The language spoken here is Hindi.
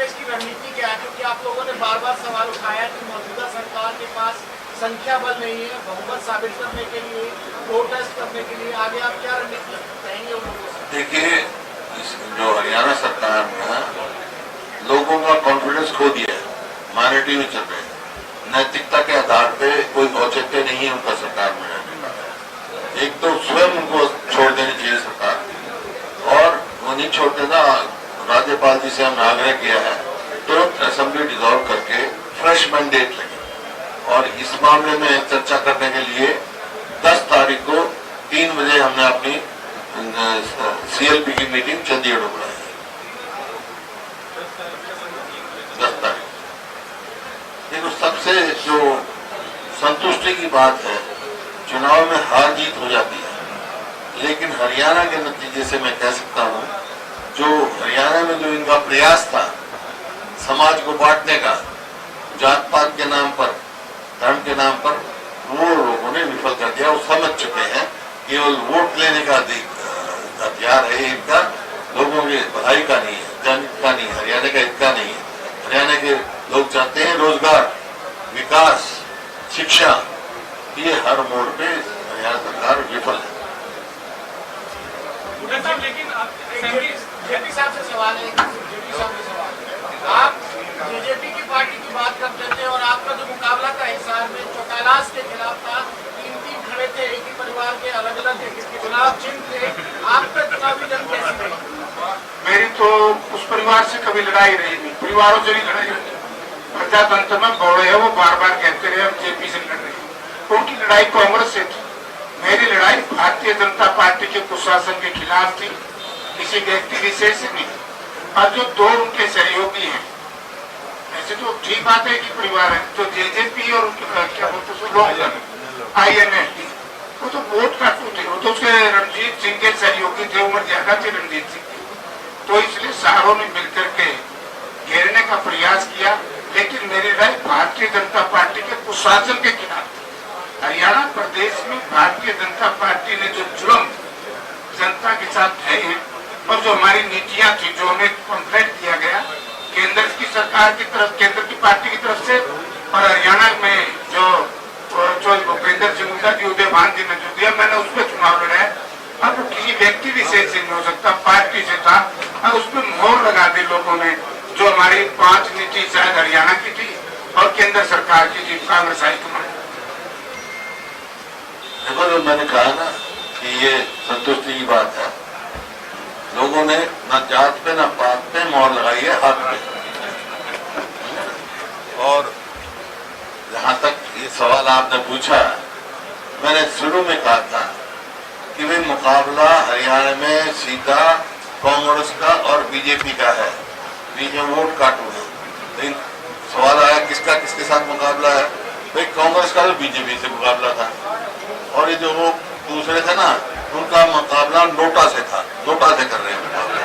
इसकी रणनीति क्या है? क्योंकि आप लोगों ने बार बार सवाल उठाया कि मौजूदा सरकार के पास संख्या बल नहीं है बहुमत साबित करने के लिए, प्रोटेस्ट करने के लिए। आगे आप क्या रणनीति कहेंगे उन लोगों से? देखिए, जो हरियाणा सरकार ने लोगों का कॉन्फिडेंस खो दिया है, माइनॉरिटी में चल रहे हैं, नैतिकता के आधार पे कोई औचित्य नहीं है उनका सरकार में रहने का। एक तो स्वयं उनको छोड़ देनी चाहिए सरकार, और वो नहीं छोड़ते ना। राज्यपाल जी से हमने आग्रह किया है तुरंत असेंबली डिसॉल्व करके फ्रेश मैंडेट लगे। और इस मामले में चर्चा करने के लिए 10 तारीख को 3 बजे हमने अपनी CLP की मीटिंग चंडीगढ़ में बुलाई है। 10 तारीख। देखो, सबसे जो संतुष्टि की बात है, चुनाव में हार जीत हो जाती है, लेकिन हरियाणा के नतीजे से मैं कह सकता हूं, जो हरियाणा में जो इनका प्रयास था समाज को बांटने का, जात पात के नाम पर, धर्म के नाम पर, वो लोगों ने विफल कर दिया। वो समझ चुके हैं केवल वोट लेने का हथियार है इनका, लोगों की भलाई का नहीं है, जनहित का नहीं है, हरियाणा का हित का नहीं है। हरियाणा के लोग चाहते हैं रोजगार, विकास, शिक्षा। ये हर मोड़ पे हरियाणा सरकार विफल है। लेकिन जेपी साहब से सवाल है, आप बीजेपी की पार्टी की बात करते थे और आपका जो मुकाबला था हिसार में चौटालास के खिलाफ था, 3 खड़े थे, एक ही परिवार के, अलग अलग चुनाव चिन्ह थे, आपका चुनावी जंग कैसी रही? मेरी तो उस परिवार से कभी लड़ाई रही नहीं, परिवारों से भी लड़ाई होती। प्रजातंत्र में बौड़े है, वो बार बार कहते रहे हम जेपी से लड़ रहे हैं। उनकी लड़ाई कांग्रेस से थी, मेरी लड़ाई भारतीय जनता पार्टी के कुशासन के खिलाफ थी, किसी व्यक्ति विशेष से नहीं। और जो 2 उनके सहयोगी हैं, ऐसे तो ठीक बात है कि परिवार है, जो जेजेपी और क्या बोलते लोकदल INL, वो तो वोट काटू थे, वो तो उसके रणजीत सिंह के सहयोगी थे, उम्र ज्यादा थी रणजीत सिंह की, तो इसलिए सारों ने मिलकर के घेरने का प्रयास किया। लेकिन मेरी राय भारतीय जनता पार्टी के कुशासन के खिलाफ थी। हरियाणा प्रदेश में भारतीय जनता पार्टी ने जो जुर्म जनता के साथ है और जो हमारी नीतियां थी, जो हमें कॉन्फ्रेंट दिया गया केंद्र की सरकार की तरफ, केंद्र की पार्टी की तरफ से, और हरियाणा में जो भूपेंद्र सिंह हुड्डा जी, उदयभान जी ने जो दिया, मैंने उस पर चुनाव लड़ाया। अब किसी व्यक्ति विशेष से नहीं हो सकता, पार्टी से था, और उसमें मोहर लगा दी लोगों ने। जो हमारी 5 नीति शायद हरियाणा की थी और केंद्र सरकार की थी, कांग्रेस हाईकमान। देखो, जो मैंने कहा ना कि ये संतुष्टि की बात है, लोगों ने न जात पे न पात पे मोहर लगाई है, हाथ पे। और जहां तक ये सवाल आपने पूछा, मैंने शुरू में कहा था कि भाई मुकाबला हरियाणा में सीधा कांग्रेस का और बीजेपी का है, बीच में वोट काटू है। लेकिन सवाल आया किसका किसके साथ मुकाबला है? भाई कांग्रेस का तो बीजेपी से मुकाबला था, और ये जो वो दूसरे थे ना, उनका मुकाबला नोटा से था, नोटा से कर रहे हैं मुकाबला।